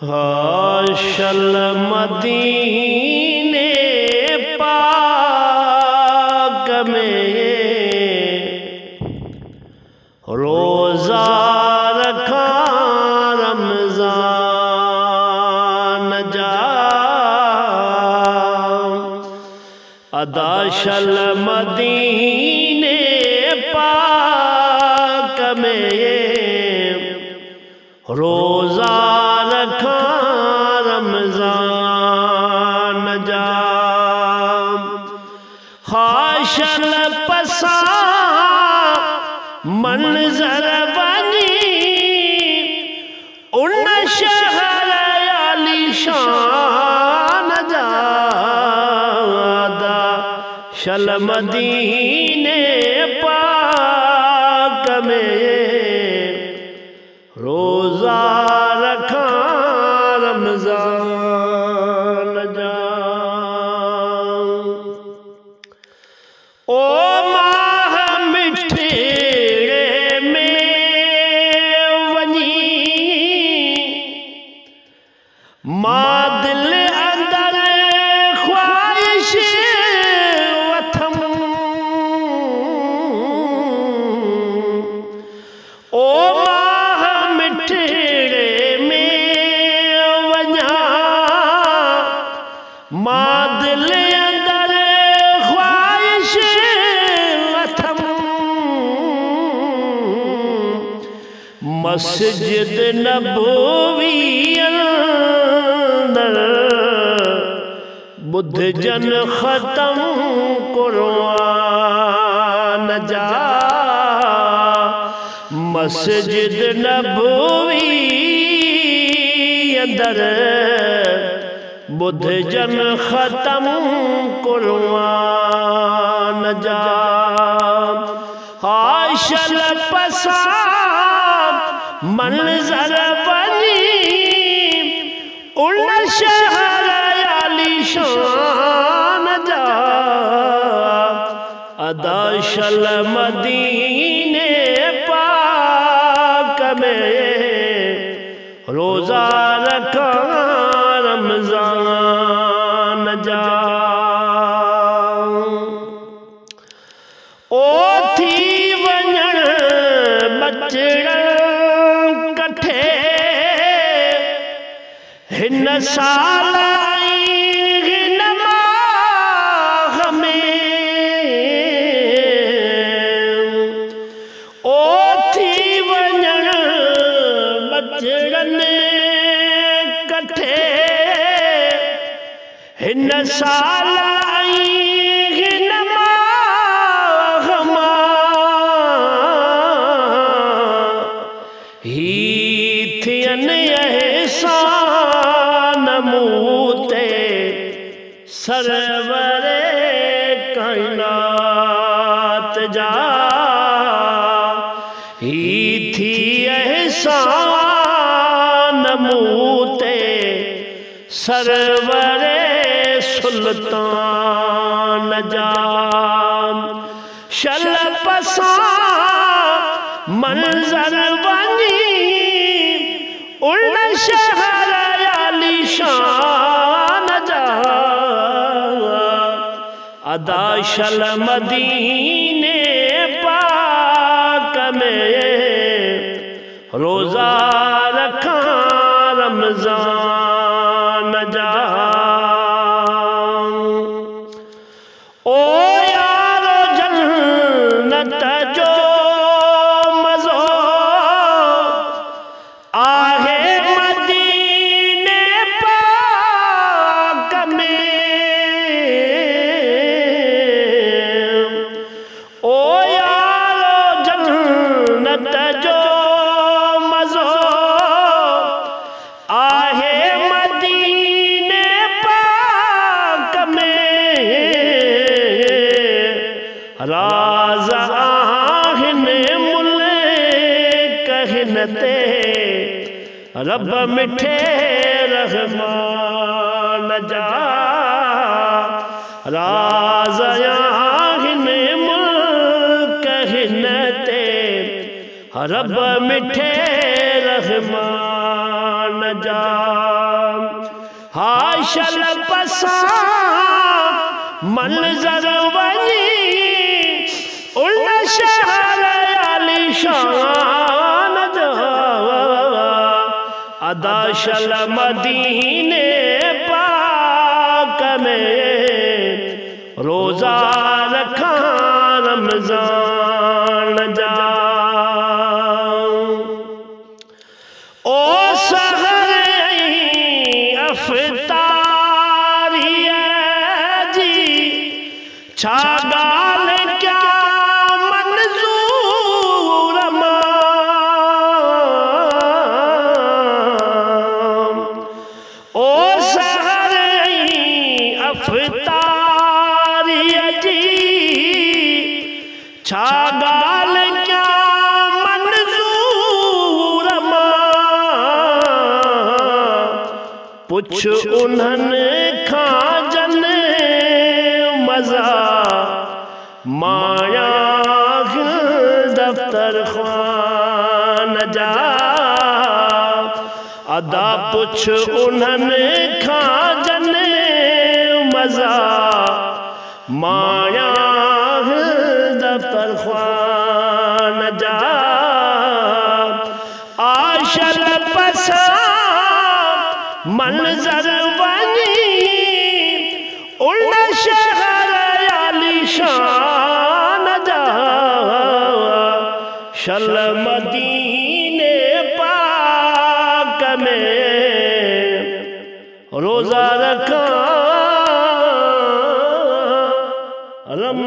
हाशल मदीने पाक में रोज़ा रखा रमज़ान जा अदाशल मदीने पाक में रोज़ा रखा रमज़ान जा हाशल पसा मंज़र बनी उन शहर आलीशान जा शल मदीने पाक में रोज़ा रखा रमज़ान जा ओ माह मिठड़े में वनी मां दिल अंदर ख्वाहिश वथम ओ माह मिठड़े में वञा मां दिल अंदर ख्वाहिश वथम मस्जिद नबवी अंदर बुध जन ख़त्म क़ुरान जा मस्जिद नबवी अंदर बुध जन ख़त्म क़ुरान जा हाशल पसा मंज़र बनी उन शहर आलीशान जा अदाशल मदीने पाक में रोज़ा रखा रमज़ान जा ओ थी वञण बचड़ कठे हिन साल हिन माह में ओ थी वञण बचड़नि कठे हिन साल हिन माह ही थियनि एहसान मूते सरवरे कायनात जा ही थी एहसान मूते सरवरे सुल्तान जा शल पसा मंज़र बनी उन शहर आलीशान जा अदाशल मदीने पाक में रोज़ा रखा रमज़ान जा ओ यारो जन्नत जो मज़ो आहे मदीने पाक में ओ यारो जन्नत जो मज़ो आहे मदीने पाक में राज़ आहिनि मुल्क हिन ते रब मिठे रहमान जा राज़ आहिनि मुल्क हिन ते रब मिठे रहमान जा। आशल पसा मंजर वनी उल्ला शहर आलिशान अदाशल मदीने पाक में रोजा रखा रमजान जा ओ सहर अफ्तारी जी छागाल क्या मंजूर ओ सहर अफ्तारी जी छागाल क्या मंजूर पुछ उन्हनि खां जन मज़ा माया दफ्तर ख़ान जा अदा पुछ उन्हनि खां जन मज़ा माया दफ्तर ख़ान जा आशल पसा मंजर वनी उल्ला शहर आलिशान जा शल मदीने पाक में रोजा रखा रम